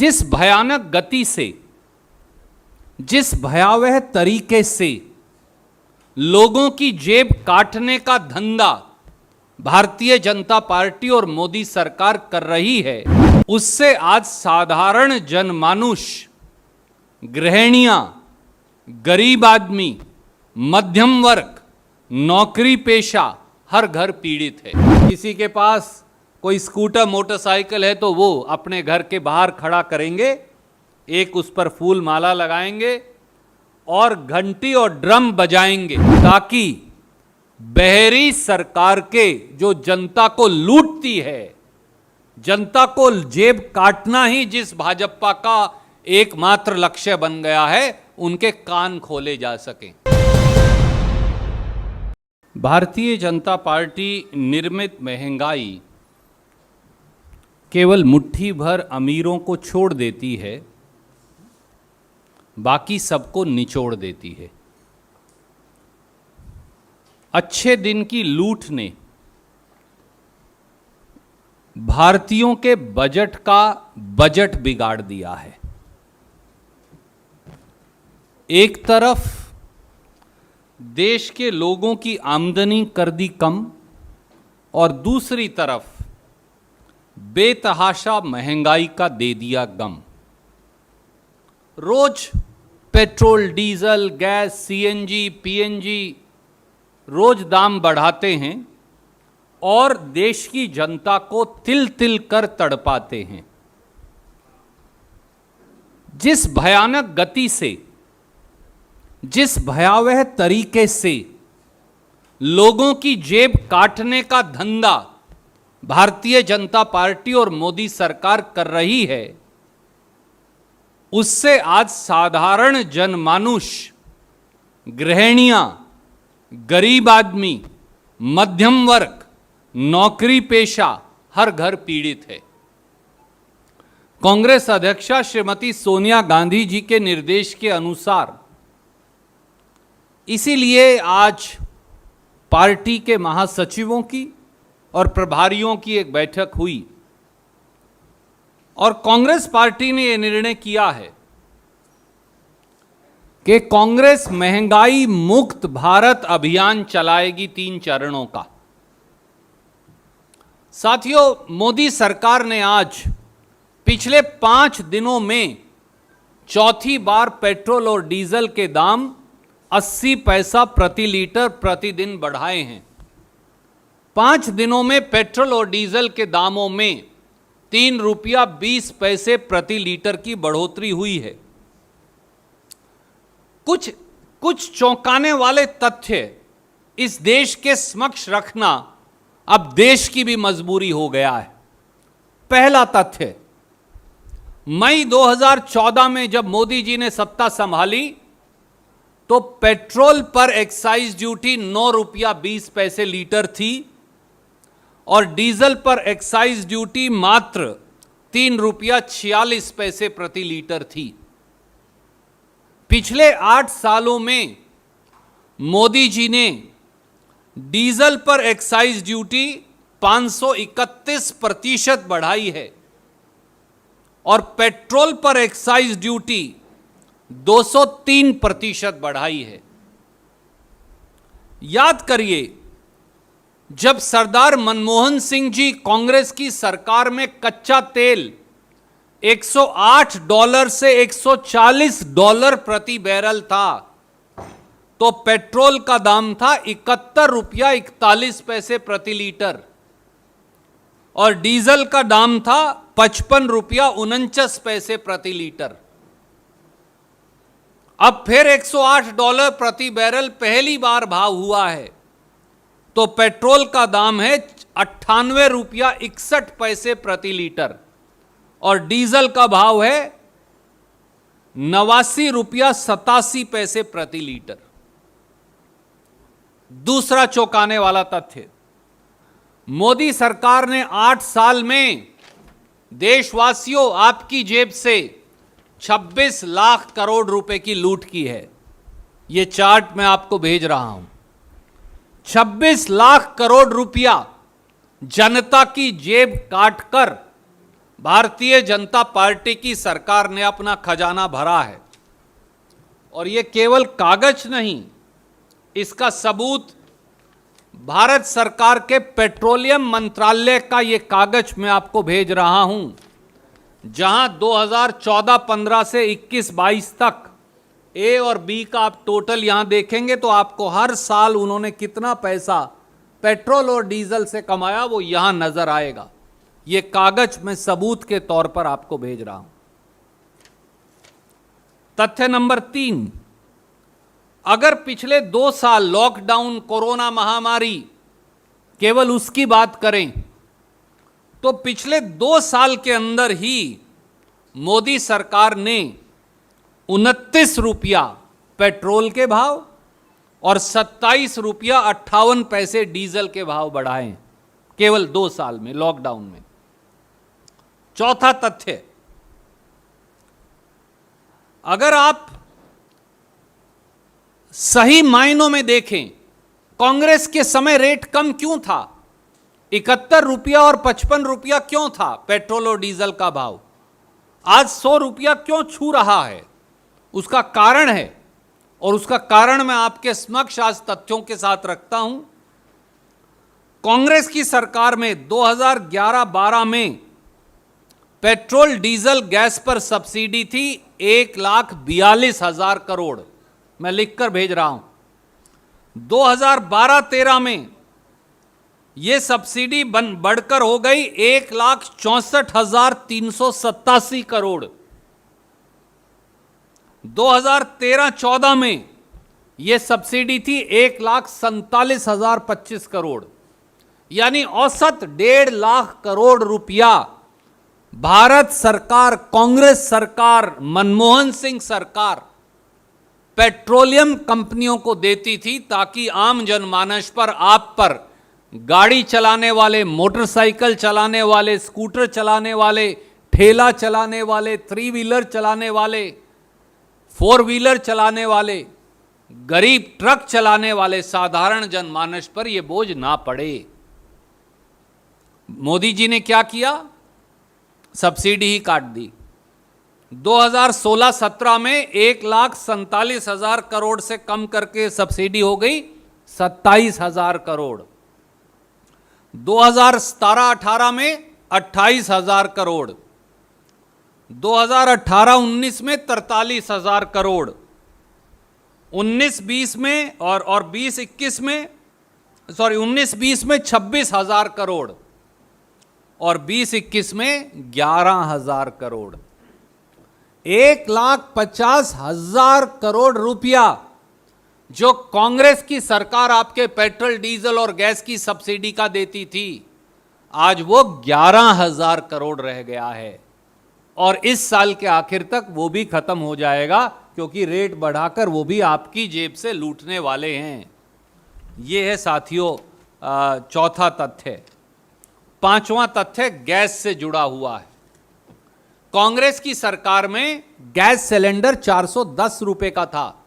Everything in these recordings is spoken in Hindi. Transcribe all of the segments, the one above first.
जिस भयानक गति से, जिस भयावह तरीके से लोगों की जेब काटने का धंधा भारतीय जनता पार्टी और मोदी सरकार कर रही है, उससे आज साधारण जनमानुष, गृहिणियां, गरीब आदमी, मध्यम वर्ग, नौकरी पेशा, हर घर पीड़ित है। किसी के पास कोई स्कूटर मोटरसाइकिल है तो वो अपने घर के बाहर खड़ा करेंगे, एक उस पर फूल माला लगाएंगे और घंटी और ड्रम बजाएंगे, ताकि बहरी सरकार के जो जनता को लूटती है, जनता को जेब काटना ही जिस भाजपा का एकमात्र लक्ष्य बन गया है, उनके कान खोले जा सकें। भारतीय जनता पार्टी निर्मित महंगाई केवल मुट्ठी भर अमीरों को छोड़ देती है, बाकी सबको निचोड़ देती है। अच्छे दिन की लूट ने भारतीयों के बजट का बजट बिगाड़ दिया है। एक तरफ देश के लोगों की आमदनी कर दी कम और दूसरी तरफ बेतहाशा महंगाई का दे दिया गम। रोज petrol, diesel, gas, CNG, PNG रोज दाम बढ़ाते हैं और देश की जनता को तिल तिल कर तड़पाते हैं। जिस भयानक गति से, जिस भयावह तरीके से लोगों की जेब काटने का धंधा भारतीय जनता पार्टी और मोदी सरकार कर रही है, उससे आज साधारण जनमानुष, गृहिणियां, गरीब आदमी, मध्यम वर्ग, नौकरी पेशा, हर घर पीड़ित है। कांग्रेस अध्यक्षा श्रीमती सोनिया गांधी जी के निर्देश के अनुसार इसीलिए आज पार्टी के महासचिवों की और प्रभारियों की एक बैठक हुई और कांग्रेस पार्टी ने यह निर्णय किया है कि कांग्रेस महंगाई मुक्त भारत अभियान चलाएगी 3 चरणों का। साथियों, मोदी सरकार ने आज पिछले 5 दिनों में चौथी बार पेट्रोल और डीजल के दाम 80 पैसा प्रति लीटर प्रतिदिन बढ़ाए हैं। 5 दिनों में पेट्रोल और डीजल के दामों में 3 रुपया 20 पैसे प्रति लीटर की बढ़ोतरी हुई है। कुछ चौंकाने वाले तथ्य इस देश के समक्ष रखना अब देश की भी मजबूरी हो गया है। पहला तथ्य, मई 2014 में जब मोदी जी ने सत्ता संभाली तो पेट्रोल पर एक्साइज ड्यूटी 9 रुपया 20 पैसे लीटर थी और डीजल पर एक्साइज ड्यूटी मात्र 3 रुपया 46 पैसे प्रति लीटर थी। पिछले 8 सालों में मोदी जी ने डीजल पर एक्साइज ड्यूटी 531% बढ़ाई है और पेट्रोल पर एक्साइज ड्यूटी 203% बढ़ाई है। याद करिए, जब सरदार मनमोहन सिंह जी कांग्रेस की सरकार में कच्चा तेल $108 से $140 प्रति बैरल था, तो पेट्रोल का दाम था 71 रुपया 41 पैसे प्रति लीटर और डीजल का दाम था 55 रुपया 49 पैसे प्रति लीटर। अब फिर $108 प्रति बैरल पहली बार भाव हुआ है, तो पेट्रोल का दाम है 98 रुपया 61 पैसे प्रति लीटर और डीजल का भाव है 89 रुपया 87 पैसे प्रति लीटर। दूसरा चौंकाने वाला तथ्य, मोदी सरकार ने 8 साल में देशवासियों आपकी जेब से 26 लाख करोड़ रुपए की लूट की है। यह चार्ट मैं आपको भेज रहा हूं। 26 लाख करोड़ रुपया जनता की जेब काटकर भारतीय जनता पार्टी की सरकार ने अपना खजाना भरा है, और ये केवल कागज नहीं, इसका सबूत भारत सरकार के पेट्रोलियम मंत्रालय का ये कागज मैं आपको भेज रहा हूं, जहां 2014-15 से 21-22 तक ए और बी का आप टोटल यहां देखेंगे तो आपको हर साल उन्होंने कितना पैसा पेट्रोल और डीजल से कमाया वो यहां नजर आएगा। ये कागज मैं सबूत के तौर पर आपको भेज रहा हूं। तथ्य नंबर 3, अगर पिछले 2 साल लॉकडाउन, कोरोना महामारी, केवल उसकी बात करें तो पिछले 2 साल के अंदर ही मोदी सरकार ने 29 रुपया पेट्रोल के भाव और 27 रुपया 58 पैसे डीजल के भाव बढ़ाए, केवल 2 साल में, लॉकडाउन में। चौथा तथ्य, अगर आप सही मायनों में देखें, कांग्रेस के समय रेट कम क्यों था? 71 रुपया और 55 रुपया क्यों था पेट्रोल और डीजल का भाव? आज 100 रुपया क्यों छू रहा है? उसका कारण है, और उसका कारण मैं आपके समक्ष आज तथ्यों के साथ रखता हूं। कांग्रेस की सरकार में 2011-12 में पेट्रोल, डीजल, गैस पर सब्सिडी थी 1,42,000 करोड़, मैं लिखकर भेज रहा हूं। 2012-13 में यह सब्सिडी बढ़कर हो गई 1,64,387 करोड़। 2013-14 में यह सब्सिडी थी 1,47,025 करोड़, यानी औसत 1.5 लाख करोड़ रुपया भारत सरकार, कांग्रेस सरकार, मनमोहन सिंह सरकार पेट्रोलियम कंपनियों को देती थी, ताकि आम जनमानस पर, आप पर, गाड़ी चलाने वाले, मोटरसाइकिल चलाने वाले, स्कूटर चलाने वाले, ठेला चलाने वाले, 3 व्हीलर चलाने वाले, 4 व्हीलर चलाने वाले, गरीब ट्रक चलाने वाले साधारण जनमानस पर यह बोझ ना पड़े। मोदी जी ने क्या किया? सब्सिडी ही काट दी। 2016-17 में 1,47,000 करोड़ से कम करके सब्सिडी हो गई 27,000 करोड़। 2017-18 में 28,000 करोड़। 2018-19 में 43,000 करोड़। 19-20 में और 20-21 में, 19-20 में 26,000 करोड़ और 20-21 में 11,000 करोड़। 1,50,000 करोड़ रुपया जो कांग्रेस की सरकार आपके पेट्रोल, डीजल और गैस की सब्सिडी का देती थी, आज वो 11,000 करोड़ रह गया है, और इस साल के आखिर तक वो भी खत्म हो जाएगा, क्योंकि रेट बढ़ाकर वो भी आपकी जेब से लूटने वाले हैं। ये है साथियों चौथा तथ्य। पांचवां तथ्य गैस से जुड़ा हुआ है। कांग्रेस की सरकार में गैस सिलेंडर 410 रुपए का था।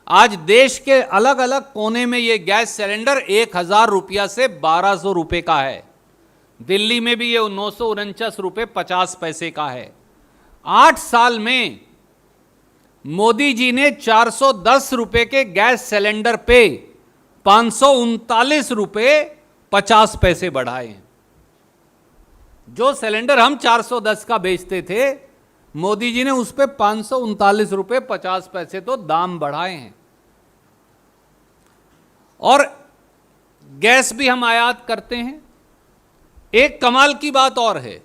आज देश के अलग अलग कोने में यह गैस सिलेंडर 1,000 रुपया से 1,200 रुपए का है। दिल्ली में भी ये 949 रुपए 50 पैसे का है। 8 साल में मोदी जी ने 410 रुपए के गैस सिलेंडर पे 539 रुपए 50 पैसे बढ़ाए हैं। जो सिलेंडर हम 410 का बेचते थे, मोदी जी ने उस पे 539 रुपए 50 पैसे तो दाम बढ़ाए हैं। और गैस भी हम आयात करते हैं। एक कमाल की बात और है,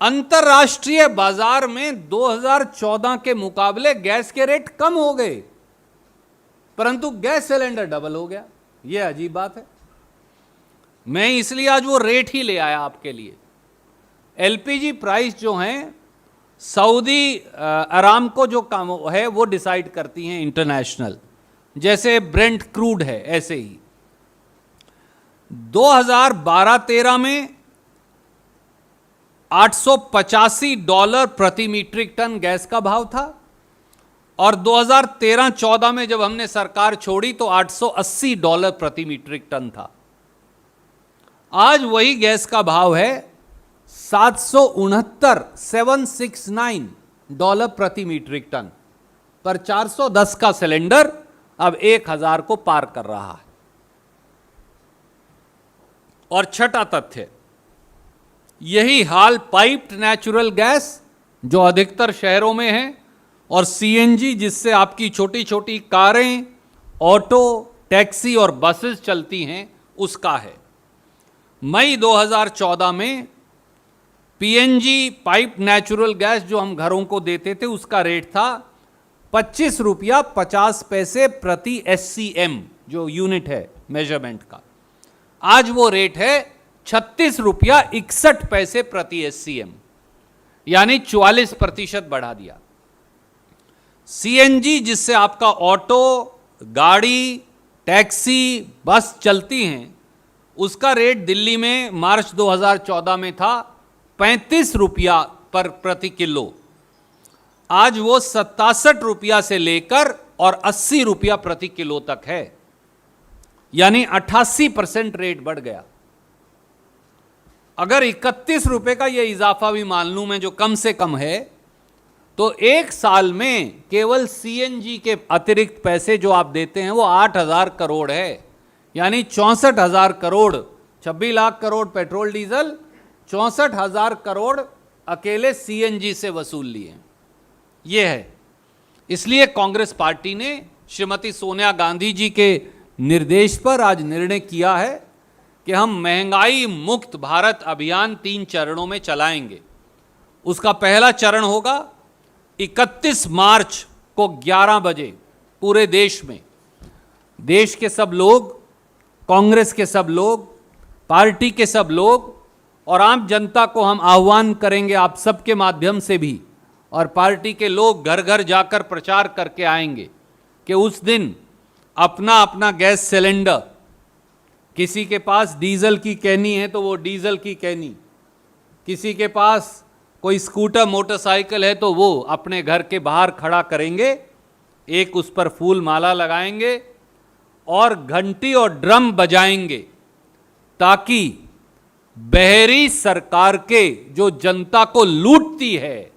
अंतर्राष्ट्रीय बाजार में 2014 के मुकाबले गैस के रेट कम हो गए, परंतु गैस सिलेंडर डबल हो गया। यह अजीब बात है। मैं इसलिए आज वो रेट ही ले आया आपके लिए। एलपीजी प्राइस जो हैं, सऊदी अरामको जो काम है वो डिसाइड करती हैं इंटरनेशनल, जैसे ब्रेंट क्रूड है ऐसे ही। 2012-13 में $885 प्रति मीट्रिक टन गैस का भाव था, और 2013-14 में जब हमने सरकार छोड़ी तो $880 प्रति मीट्रिक टन था। आज वही गैस का भाव है $769 प्रति मीट्रिक टन, पर 410 का सिलेंडर अब 1000 को पार कर रहा है। और छठा तथ्य, यही हाल पाइप्ड नेचुरल गैस जो अधिकतर शहरों में है और सीएनजी जिससे आपकी छोटी छोटी कारें, ऑटो, टैक्सी और बसेस चलती हैं उसका है। मई 2014 में पीएनजी पाइप नेचुरल गैस जो हम घरों को देते थे उसका रेट था 25 रुपया 50 पैसे प्रति SCM, जो यूनिट है मेजरमेंट का। आज वो रेट है 36 रुपया 61 पैसे प्रति SCM, यानी 44% बढ़ा दिया। सीएनजी जिससे आपका ऑटो, गाड़ी, टैक्सी, बस चलती हैं, उसका रेट दिल्ली में मार्च 2014 में था 35 रुपया पर प्रति किलो। आज वो 67 रुपया से लेकर और 80 रुपया प्रति किलो तक है, यानी 88% रेट बढ़ गया। अगर 31 रुपए का ये इजाफा भी मान लूं मैं, जो कम से कम है, तो एक साल में केवल सीएनजी के अतिरिक्त पैसे जो आप देते हैं वो 8,000 करोड़ है, यानी 64,000 करोड़। 26 लाख करोड़ पेट्रोल डीजल, 64,000 करोड़ अकेले सीएनजी से वसूल लिए। ये है, इसलिए कांग्रेस पार्टी ने श्रीमती सोनिया गांधी जी के निर्देश पर आज निर्णय किया है कि हम महंगाई मुक्त भारत अभियान 3 चरणों में चलाएंगे। उसका पहला चरण होगा 31 मार्च को 11 बजे पूरे देश में। देश के सब लोग, कांग्रेस के सब लोग, पार्टी के सब लोग और आम जनता को हम आह्वान करेंगे आप सबके माध्यम से भी, और पार्टी के लोग घर घर जाकर प्रचार करके आएंगे कि उस दिन अपना अपना गैस सिलेंडर, किसी के पास डीजल की कैनी है तो वो डीजल की कैनी, किसी के पास कोई स्कूटर मोटरसाइकिल है तो वो अपने घर के बाहर खड़ा करेंगे, एक उस पर फूल माला लगाएंगे और घंटी और ड्रम बजाएंगे, ताकि बहरी सरकार के जो जनता को लूटती है,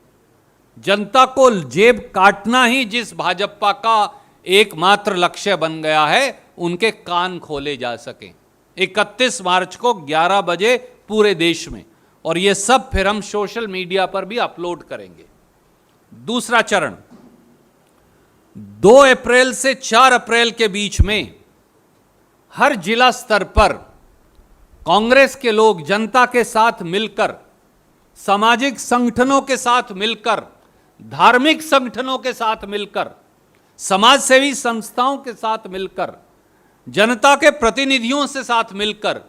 जनता को जेब काटना ही जिस भाजपा का एकमात्र लक्ष्य बन गया है, उनके कान खोले जा सकें। 31 मार्च को 11 बजे पूरे देश में, और ये सब फिर हम सोशल मीडिया पर भी अपलोड करेंगे। दूसरा चरण 2 अप्रैल से 4 अप्रैल के बीच में हर जिला स्तर पर कांग्रेस के लोग जनता के साथ मिलकर, सामाजिक संगठनों के साथ मिलकर, धार्मिक संगठनों के साथ मिलकर, समाज सेवी संस्थाओं के साथ मिलकर, जनता के प्रतिनिधियों से साथ मिलकर,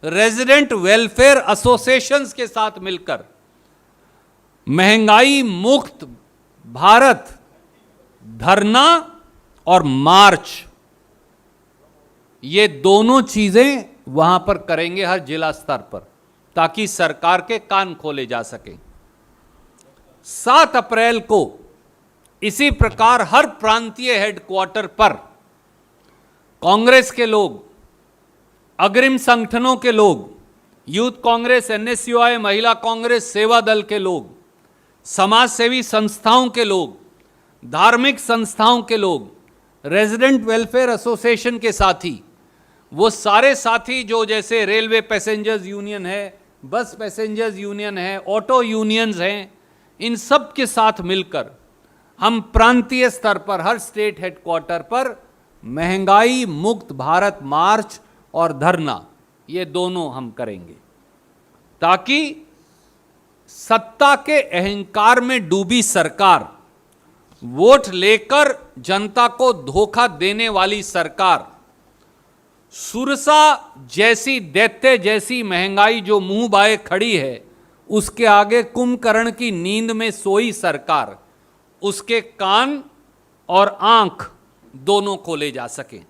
रेजिडेंट वेलफेयर एसोसिएशंस के साथ मिलकर महंगाई मुक्त भारत धरना और मार्च, ये दोनों चीजें वहां पर करेंगे हर जिला स्तर पर, ताकि सरकार के कान खोले जा सकें। 7 अप्रैल को इसी प्रकार हर प्रांतीय हेडक्वार्टर पर कांग्रेस के लोग, अग्रिम संगठनों के लोग, यूथ कांग्रेस, NSUI, महिला कांग्रेस, सेवा दल के लोग, समाज सेवी संस्थाओं के लोग, धार्मिक संस्थाओं के लोग, रेजिडेंट वेलफेयर एसोसिएशन के साथी, वो सारे साथी जो जैसे रेलवे पैसेंजर्स यूनियन है, बस पैसेंजर्स यूनियन है, ऑटो यूनियंस हैं, इन सब के साथ मिलकर हम प्रांतीय स्तर पर हर स्टेट हेडक्वार्टर पर महंगाई मुक्त भारत मार्च और धरना, ये दोनों हम करेंगे, ताकि सत्ता के अहंकार में डूबी सरकार, वोट लेकर जनता को धोखा देने वाली सरकार, सुरसा जैसी, दैत्य जैसी महंगाई जो मुंह बाए खड़ी है, उसके आगे कुंभकर्ण की नींद में सोई सरकार, उसके कान और आंख दोनों खोले जा सकें।